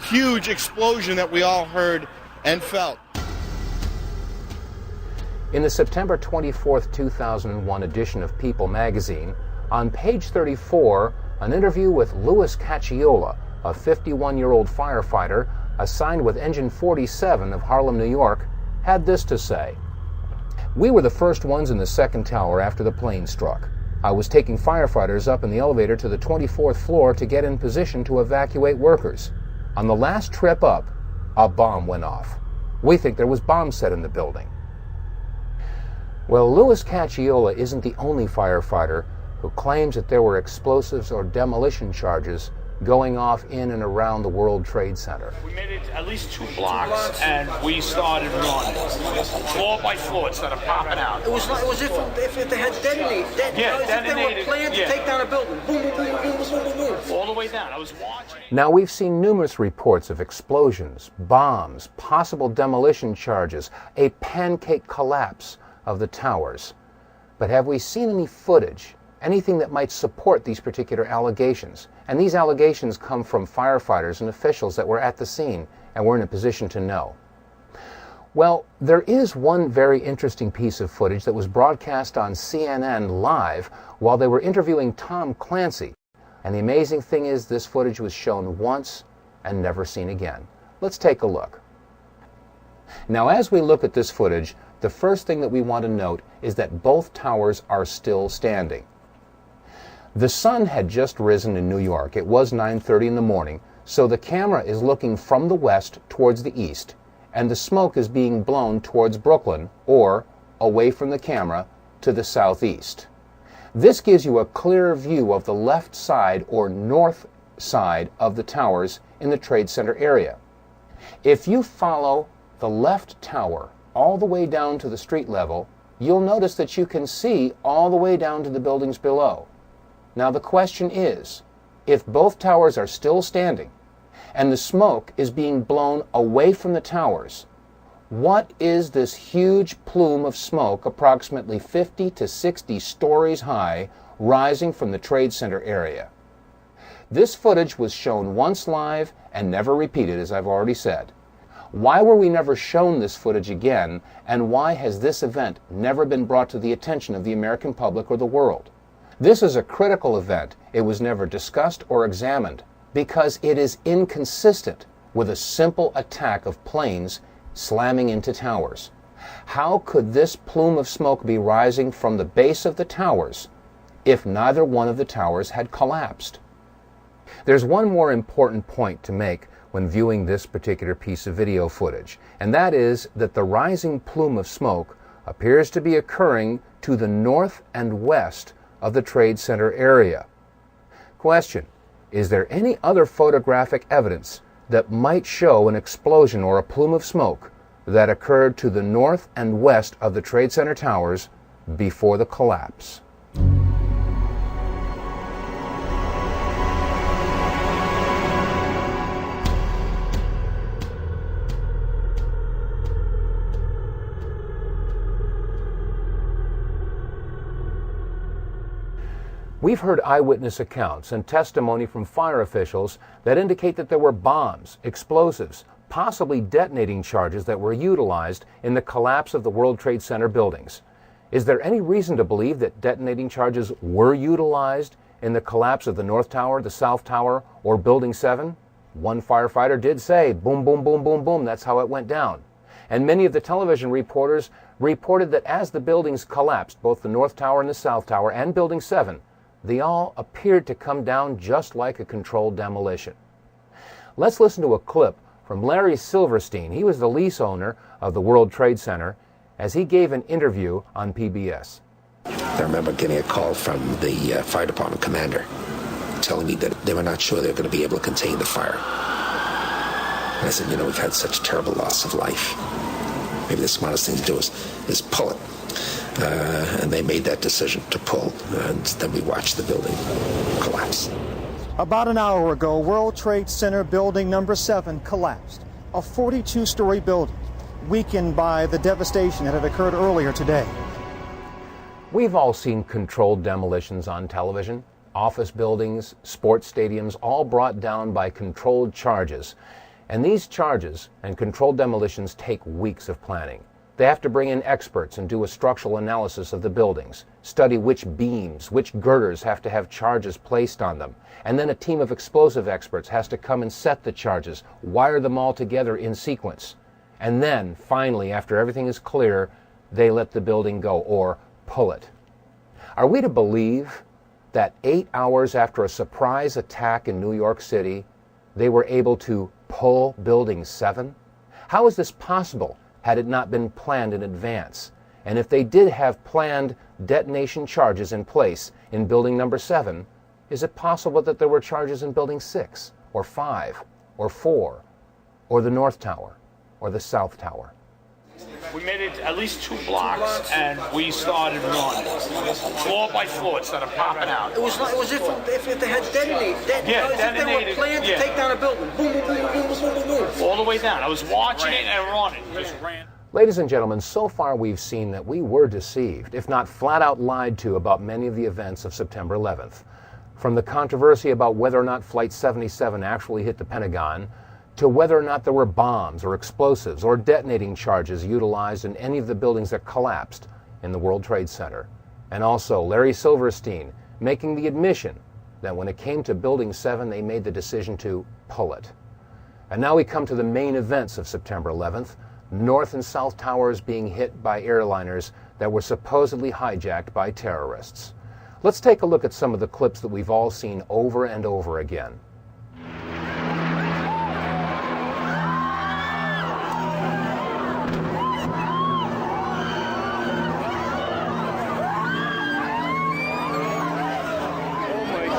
huge explosion that we all heard and felt. In the September 24, 2001 edition of People magazine, on page 34, an interview with Louis Cacciola, a 51-year-old firefighter assigned with Engine 47 of Harlem, New York, had this to say. "We were the first ones in the second tower after the plane struck. I was taking firefighters up in the elevator to the 24th floor to get in position to evacuate workers. On the last trip up, a bomb went off. We think there was bombs set in the building." Well, Louis Cacciola isn't the only firefighter who claims that there were explosives or demolition charges going off in and around the World Trade Center. We made it at least 2 blocks, and we started running floor by floor instead of popping out. It was if they had detonated. Yeah, as if they were planned to take down a building. Boom, boom, boom, boom, boom, boom, boom. All the way down. I was watching. Now, we've seen numerous reports of explosions, bombs, possible demolition charges, a pancake collapse of the towers. But have we seen any footage, anything that might support these particular allegations? And these allegations come from firefighters and officials that were at the scene and were in a position to know. Well, there is one very interesting piece of footage that was broadcast on CNN live while they were interviewing Tom Clancy. And the amazing thing is this footage was shown once and never seen again. Let's take a look. Now, as we look at this footage, the first thing that we want to note is that both towers are still standing. The sun had just risen in New York. It was 9:30 in the morning, so the camera is looking from the west towards the east, and the smoke is being blown towards Brooklyn, or away from the camera to the southeast. This gives you a clearer view of the left side or north side of the towers in the Trade Center area. If you follow the left tower all the way down to the street level, you'll notice that you can see all the way down to the buildings below. Now the question is, if both towers are still standing and the smoke is being blown away from the towers, what is this huge plume of smoke approximately 50 to 60 stories high rising from the Trade Center area? This footage was shown once live and never repeated, as I've already said. Why were we never shown this footage again, and why has this event never been brought to the attention of the American public or the world? This is a critical event. It was never discussed or examined because it is inconsistent with a simple attack of planes slamming into towers. How could this plume of smoke be rising from the base of the towers if neither one of the towers had collapsed? There's one more important point to make when viewing this particular piece of video footage, and that is that the rising plume of smoke appears to be occurring to the north and west of the Trade Center area. Question: is there any other photographic evidence that might show an explosion or a plume of smoke that occurred to the north and west of the Trade Center towers before the collapse? We've heard eyewitness accounts and testimony from fire officials that indicate that there were bombs, explosives, possibly detonating charges that were utilized in the collapse of the World Trade Center buildings. Is there any reason to believe that detonating charges were utilized in the collapse of the North Tower, the South Tower, or Building 7? One firefighter did say, boom, boom, boom, boom, boom, that's how it went down. And many of the television reporters reported that as the buildings collapsed, both the North Tower and the South Tower and Building 7, they all appeared to come down just like a controlled demolition. Let's listen to a clip from Larry Silverstein. He was the lease owner of the World Trade Center as he gave an interview on PBS. I remember getting a call from the fire department commander telling me that they were not sure they were going to be able to contain the fire. And I said, we've had such terrible loss of life. Maybe the smartest thing to do is pull it. And they made that decision to pull, and then we watched the building collapse. About an hour ago, World Trade Center building number 7 collapsed, a 42-story building, weakened by the devastation that had occurred earlier today. We've all seen controlled demolitions on television. Office buildings, sports stadiums, all brought down by controlled charges. And these charges and controlled demolitions take weeks of planning. They have to bring in experts and do a structural analysis of the buildings, study which beams, which girders have to have charges placed on them, and then a team of explosive experts has to come and set the charges, wire them all together in sequence. And then, finally, after everything is clear, they let the building go, or pull it. Are we to believe that 8 hours after a surprise attack in New York City, they were able to pull Building 7? How is this possible had it not been planned in advance? And if they did have planned detonation charges in place in Building number 7, is it possible that there were charges in Building 6, or 5, or 4, or the North Tower, or the South Tower? We made it at least 2 blocks, and we started running. Floor by floor, instead of popping out. It was if they had detonated. Yeah, As if they detonated, were planned to yeah. take down a building. Boom, boom, boom, boom, boom, boom, boom, boom. All the way down. I was watching it and running. Just ran. Ladies and gentlemen, so far we've seen that we were deceived, if not flat out lied to, about many of the events of September 11th. From the controversy about whether or not Flight 77 actually hit the Pentagon, to whether or not there were bombs or explosives or detonating charges utilized in any of the buildings that collapsed in the World Trade Center. And also Larry Silverstein making the admission that when it came to Building 7, they made the decision to pull it. And now we come to the main events of September 11th, North and South Towers being hit by airliners that were supposedly hijacked by terrorists. Let's take a look at some of the clips that we've all seen over and over again.